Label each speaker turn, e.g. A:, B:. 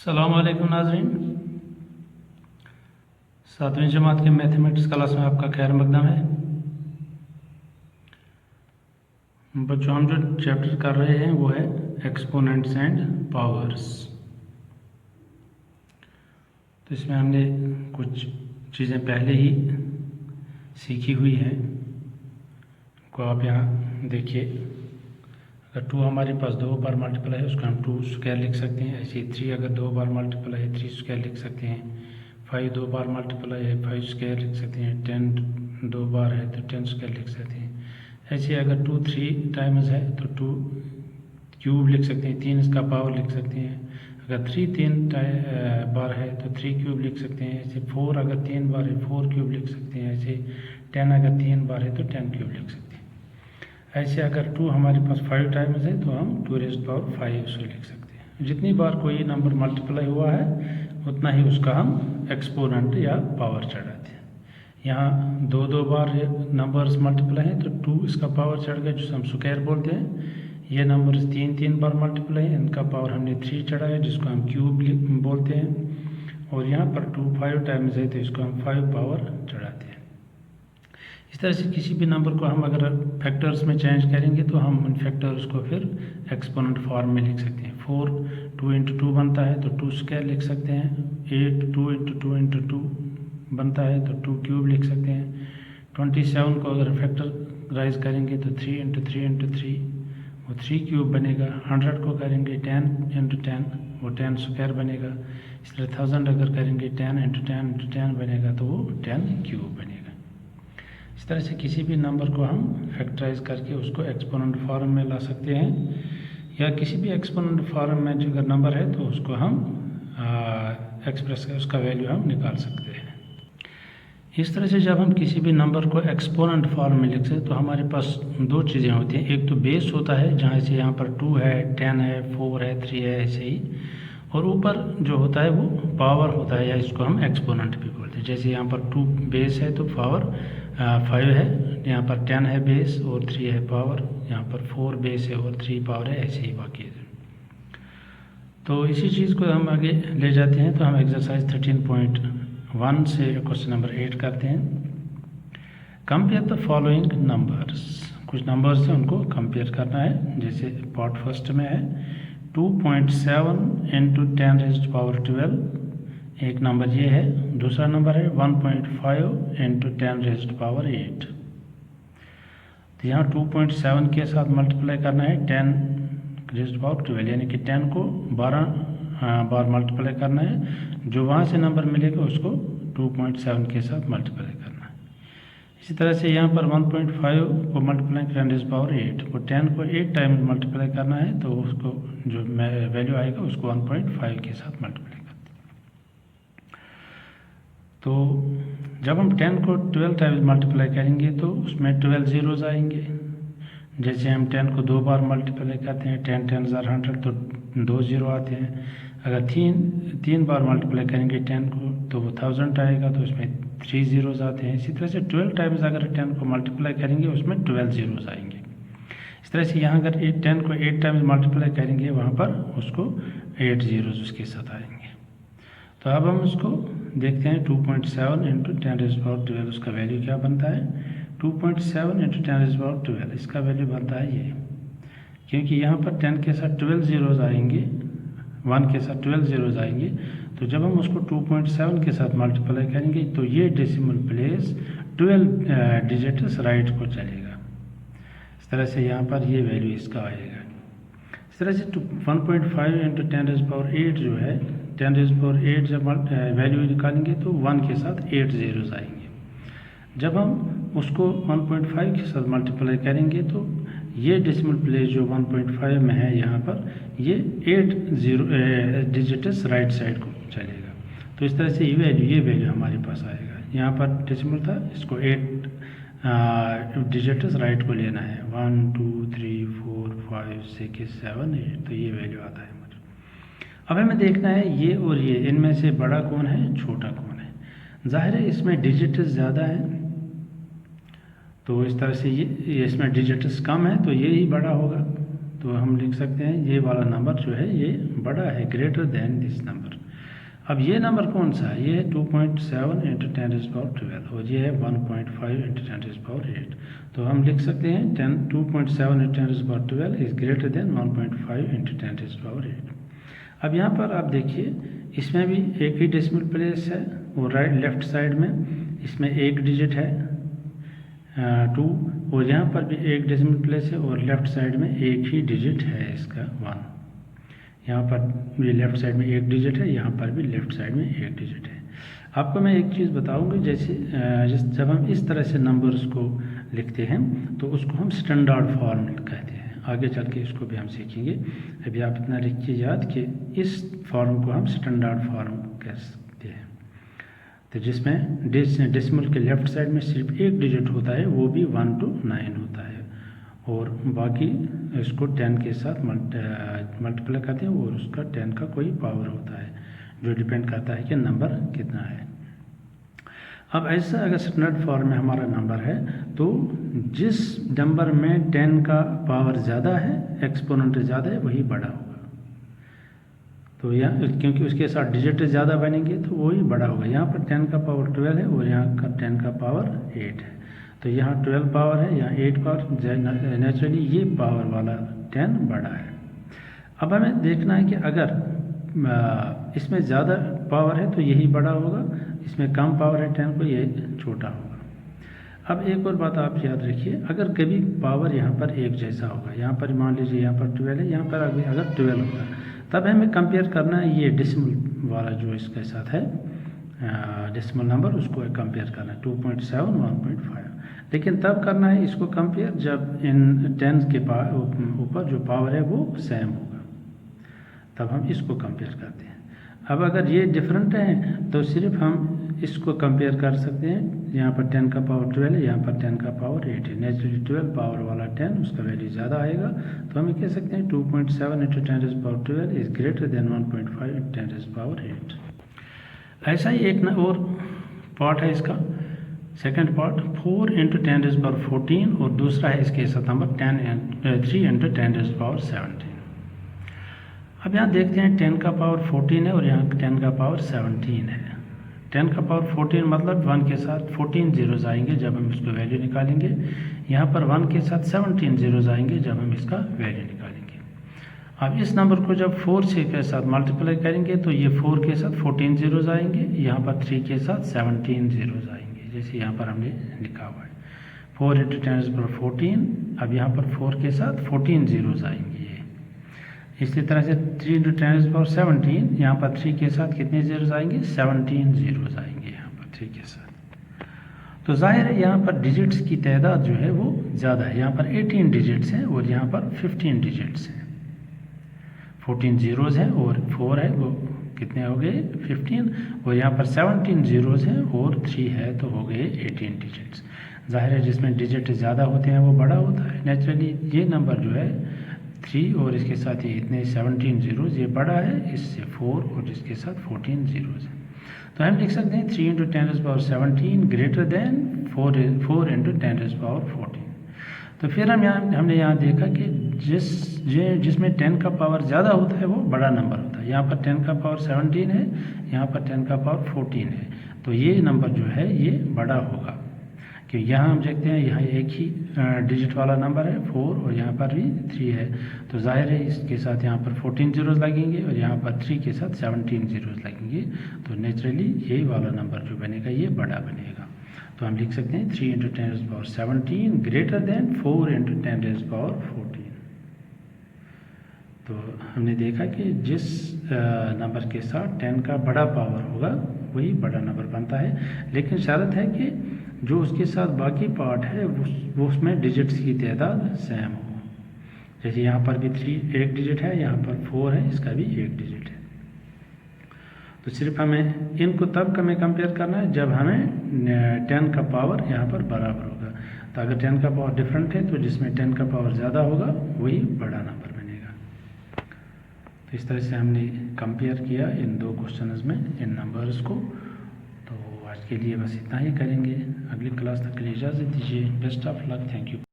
A: अस्सलाम वालेकुम नाज़रीन, 7वीं जमात के मैथमेटिक्स क्लास में आपका खैर मकदम है। बच्चों, हम जो चैप्टर कर रहे हैं वो है एक्सपोनेंट्स एंड पावर्स। तो इसमें हमने कुछ चीज़ें पहले ही सीखी हुई हैं, को आप यहाँ देखिए। अगर 2 हमारे पास 2 बार मल्टीप्लाई है उसको हम 2 स्क्वायर लिख सकते हैं। ऐसे 3 अगर 2 बार मल्टीप्लाई है 3 स्क्वायर लिख सकते हैं। 5 2 बार मल्टीप्लाई है 5 स्क्वायर लिख सकते हैं। 10 2 बार है तो 10 स्क्वायर लिख सकते हैं। ऐसे अगर 2 3 टाइम्स है तो 2 क्यूब लिख सकते हैं, 3 इसका पावर लिख सकते हैं। अगर 3 बार है तो 3 क्यूब लिख सकते हैं। ऐसे 4 अगर 3 बार है 4 क्यूब लिख सकते हैं। ऐसे 10 अगर 3 बार है तो 10 क्यूब लिख सकते हैं। ऐसे अगर 2 हमारे पास 5 टाइम्स है तो हम 2⁵ उसको लिख सकते हैं। जितनी बार कोई नंबर मल्टीप्लाई हुआ है उतना ही उसका हम एक्सपोनेंट या पावर चढ़ाते हैं। यहाँ 2 बार नंबर्स मल्टीप्लाई हैं तो 2 इसका पावर चढ़ गया, जिसको हम स्क्वायर बोलते हैं। ये नंबर्स 3 बार मल्टीप्लाई हैं, इनका पावर हमने 3 चढ़ाया जिसको हम क्यूब बोलते हैं। और यहाँ पर 2 5 टाइम्स है तो इसको हम 5 पावर चढ़ाते हैं। इस तरह से किसी भी नंबर को हम अगर फैक्टर्स में चेंज करेंगे तो हम उन फैक्टर्स को फिर एक्सपोनेंट फॉर्म में लिख सकते हैं। 4 2 × 2 बनता है तो 2 स्क्वायर लिख सकते हैं। 8 2 × 2 × 2 बनता है तो 2 क्यूब लिख सकते हैं। 27 को अगर फैक्टराइज करेंगे तो 3 × 3 × 3 वो 3 क्यूब बनेगा। 100 को करेंगे 10 × 10 वो 10 स्क्वायर बनेगा। इस तरह 1000 अगर करेंगे 10 × 10 × 10 बनेगा तो वो 10 क्यूब बनेगा। इस तरह से किसी भी नंबर को हम फैक्टराइज करके उसको एक्सपोनेंट फॉर्म में ला सकते हैं, या किसी भी एक्सपोनेंट फॉर्म में जो अगर नंबर है तो उसको हम एक्सप्रेस कर उसका वैल्यू हम निकाल सकते हैं। इस तरह से जब हम किसी भी नंबर को एक्सपोनेंट फॉर्म में लिखते हैं तो हमारे पास 2 चीज़ें होती हैं। एक तो बेस होता है जहाँ से यहाँ पर 2 है 10 है 4 है 3 है ऐसे ही, और ऊपर जो होता है वो पावर होता है, या इसको हम एक्सपोनेंट भी बोलते हैं। जैसे यहाँ पर 2 बेस है तो पावर 5 है, यहाँ पर 10 है बेस और 3 है पावर, यहाँ पर 4 बेस है और 3 पावर है, ऐसे ही बाकी। तो इसी चीज़ को हम आगे ले जाते हैं। तो हम एक्सरसाइज 13.1 से क्वेश्चन नंबर 8 करते हैं। Compare the following numbers. कुछ नंबर्स हैं उनको कंपेयर करना है। जैसे पार्ट फर्स्ट में है 2.7 × 10⁻12, एक नंबर ये है। दूसरा नंबर है 1.5 × 10⁻8। तो यहाँ 2.7 के साथ मल्टीप्लाई करना है 10⁻12, यानी कि 10 को 12 बार मल्टीप्लाई करना है। जो वहाँ से नंबर मिलेगा उसको 2.7 के साथ मल्टीप्लाई करना है। इसी तरह से यहाँ पर 1.5 को मल्टीप्लाई 10⁻8 को 10 को 8 टाइम्स मल्टीप्लाई करना है, तो उसको जो वैल्यू आएगा उसको 1.5 के साथ मल्टीप्लाई करते हैं। तो जब हम 10 को 12 टाइम्स मल्टीप्लाई करेंगे तो उसमें 12 ज़ीरोज़ आएंगे। जैसे हम 10 को 2 बार मल्टीप्लाई करते हैं 10 10 100 तो 2 ज़ीरो आते हैं। अगर 3 बार मल्टीप्लाई करेंगे 10 को तो वो 1000 आएगा, तो उसमें 3 ज़ीरोज़ आते हैं। इसी तरह से 12 टाइम्स अगर 10 को मल्टीप्लाई करेंगे उसमें 12 ज़ीरोज़ आएंगे। इस तरह से यहाँ अगर 10 को 8 टाइम्स मल्टीप्लाई करेंगे वहाँ पर उसको 8 ज़ीरोज़ उसके साथ आएंगे। तो अब हम उसको देखते हैं 2.7 × 10⁻12 उसका वैल्यू क्या बनता है। 2.7 × 10⁻12 इसका वैल्यू बनता है ये, क्योंकि यहाँ पर 10 के साथ 12 ज़ीरोज़ आएंगे, 1 के साथ 12 ज़ीरोज़ आएंगे। तो जब हम उसको 2.7 के साथ मल्टीप्लाई करेंगे तो ये डेसिमल प्लेस 12 डिजिट्स राइट को चलेगा। इस तरह से यहाँ पर ये वैल्यू इसका आएगा। इस तरह से 1.5 × 10⁻8 जो है 10⁻8 जब वैल्यू निकालेंगे तो 1 के साथ 8 ज़ीरोज़ आएंगे। जब हम उसको 1.5 के साथ मल्टीप्लाई करेंगे तो ये डेसिमल प्लेस जो 1.5 में है यहाँ पर ये 8 डिजिट्स राइट साइड को चलेगा। तो इस तरह से ये वैल्यू हमारे पास आएगा। यहाँ पर डेसिमल था, इसको 8 डिजिट्स राइट को लेना है। 1 2 3 4 5 6 7 8, तो ये वैल्यू आता है हमारे। अब हमें देखना है ये और ये इनमें से बड़ा कौन है छोटा कौन है। जाहिर है इसमें डिजिट्स ज़्यादा है, तो इस तरह से ये इसमें डिजिट्स कम है तो ये ही बड़ा होगा। तो हम लिख सकते हैं ये वाला नंबर जो है ये बड़ा है, ग्रेटर देन दिस नंबर। अब ये नंबर कौन सा है? ये 2.7 इंटू 10⁻12 और ये है 1.5 इंटू 10⁻8। तो हम लिख सकते हैं 2.7 into 10⁻12 is greater than 1.5 into 10⁻8। अब यहाँ पर आप देखिए, इसमें भी एक ही डेसिमल प्लेस है और राइट लेफ्ट साइड में इसमें एक डिजिट है 2, और यहाँ पर भी एक डेसिमल प्लेस है और लेफ्ट साइड में एक ही डिजिट है इसका 1। यहाँ पर ये लेफ्ट साइड में एक डिजिट है, यहाँ पर भी लेफ्ट साइड में एक डिजिट है। आपको मैं एक चीज़ बताऊंगा, जैसे जब हम इस तरह से नंबर्स को लिखते हैं तो उसको हम स्टैंडर्ड फॉर्म कहते हैं। आगे चल के इसको भी हम सीखेंगे। अभी आप इतना लिखिए याद कि इस फॉर्म को हम स्टैंडर्ड फॉर्म कह सकते हैं। तो जिसमें डेसिमल के लेफ्ट साइड में सिर्फ एक डिजिट होता है, वो भी 1 to 9 होता है, और बाकी इसको 10 के साथ मल्टीप्लाई करते हैं और उसका 10 का कोई पावर होता है जो डिपेंड करता है कि नंबर कितना है। अब ऐसा अगर स्टैंडर्ड फॉर्म में हमारा नंबर है तो जिस नंबर में 10 का पावर ज़्यादा है, एक्सपोनेंट ज़्यादा है, वही बड़ा होगा। तो यहाँ क्योंकि उसके साथ डिजिट ज़्यादा बनेंगे तो वही बड़ा होगा। यहाँ पर 10 का पावर 12 है और यहाँ का 10 का पावर 8 है। तो यहाँ 12 पावर है, यहाँ 8 पावर, नेचुरली ये पावर वाला 10 बड़ा है। अब हमें देखना है कि अगर इसमें ज़्यादा पावर है तो यही बड़ा होगा, इसमें कम पावर है 10 को, ये छोटा होगा। अब एक और बात आप याद रखिए, अगर कभी पावर यहाँ पर एक जैसा होगा, यहाँ पर मान लीजिए यहाँ पर 12 है, यहाँ पर अगर 12 होगा, तब हमें कंपेयर करना है ये डेसिमल वाला जो इसके साथ है डेसिमल नंबर, उसको कंपेयर करना है 2.7 1.5। लेकिन तब करना है इसको कंपेयर जब इन 10 के ऊपर जो पावर है वो सेम होगा, तब हम इसको कंपेयर करते हैं। अब अगर ये डिफरेंट है तो सिर्फ हम इसको कंपेयर कर सकते हैं। यहाँ पर 10 का पावर 12 है, यहाँ पर 10 का पावर 8 है। नेचुरली 12 पावर वाला 10 उसका वैल्यू ज़्यादा आएगा, तो हम कह सकते हैं 2.7 into 10⁻12 is greater than 1.5 into 10⁻8। ऐसा ही एक और पार्ट है इसका, सेकंड पार्ट 4 इंटू 10⁻14 और दूसरा है इसके साथ नंबर 3 इंटू 10⁻17। अब यहाँ देखते हैं 10 का पावर 14 है और यहाँ 10 का पावर 17 है। 10 का पावर 14 मतलब 1 के साथ 14 जीरोज आएंगे जब हम इसको वैल्यू निकालेंगे। यहाँ पर 1 के साथ 17 जीरोज आएंगे जब हम इसका वैल्यू निकालेंगे। अब इस नंबर को जब 4 से के साथ मल्टीप्लाई करेंगे तो ये 4 के साथ 14 जीरोज आएंगे, यहाँ पर 3 के साथ 17 जीरोज आएंगे, जैसे यहाँ पर हमने लिखा हुआ है 4 इंटू 10⁻14। अब यहाँ पर 4 के साथ 14 जीरोज आएंगे। इसी तरह से 3 इंटू 10⁻17, यहाँ पर 3 के साथ कितने जीरोज आएंगे? 17 जीरोज आएंगे यहाँ पर 3 के साथ। तो जाहिर है यहाँ पर डिजिट्स की तादाद जो है वो ज़्यादा है। यहाँ पर 18 डिजिट्स हैं और यहाँ पर 15 डिजिट्स हैं। 14 जीरोज हैं और 4 है, वो कितने हो गए? 15। और यहाँ पर 17 जीरोज हैं और 3 है, तो हो गए 18 डिजिट्स। जाहिर है जिसमें डिजिट ज़्यादा होते हैं वो बड़ा होता है। नेचुरली ये नंबर जो है 3 और इसके साथ ही इतने 17 जीरोज, ये बड़ा है इससे 4 और इसके साथ 14 जीरोज है। तो हम लिख सकते हैं 3 इंटू 10⁻17 ग्रेटर देन 4 इंटू 10⁻14। तो फिर हमने यहाँ देखा कि जिसमें 10 का पावर ज़्यादा होता है वो बड़ा नंबर होता है। यहाँ पर 10 का पावर 17 है, यहाँ पर 10 का पावर 14 है, तो ये नंबर जो है ये बड़ा होगा। कि यहाँ हम देखते हैं यहाँ एक ही डिजिट वाला नंबर है 4 और यहाँ पर भी 3 है, तो जाहिर है इसके साथ यहाँ पर 14 जीरोज लगेंगे और यहाँ पर 3 के साथ 17 जीरोज लगेंगे, तो नेचुरली ये वाला नंबर जो बनेगा ये बड़ा बनेगा। तो हम लिख सकते हैं 3 इंटू 10⁻17 ग्रेटर देन 4 इंटू 10⁻14। तो हमने देखा कि जिस नंबर के साथ 10 का बड़ा पावर होगा वही बड़ा नंबर बनता है, लेकिन शर्त है कि जो उसके साथ बाकी पार्ट है वो उसमें डिजिट्स की तादाद सेम हो। जैसे यहाँ पर भी 3 एक डिजिट है, यहाँ पर 4 है, इसका भी एक डिजिट है। तो सिर्फ हमें इनको तब हमें कंपेयर करना है जब हमें 10 का पावर यहाँ पर बराबर होगा। तो अगर 10 का पावर डिफरेंट है तो जिसमें 10 का पावर ज़्यादा होगा वही बड़ा नंबर बनेगा। तो इस तरह से हमने कंपेयर किया इन 2 क्वेश्चंस में इन नंबर्स को। तो आज के लिए बस इतना ही करेंगे। अगली क्लास तक के लिए इजाज़त दीजिए। Best of luck. Thank you.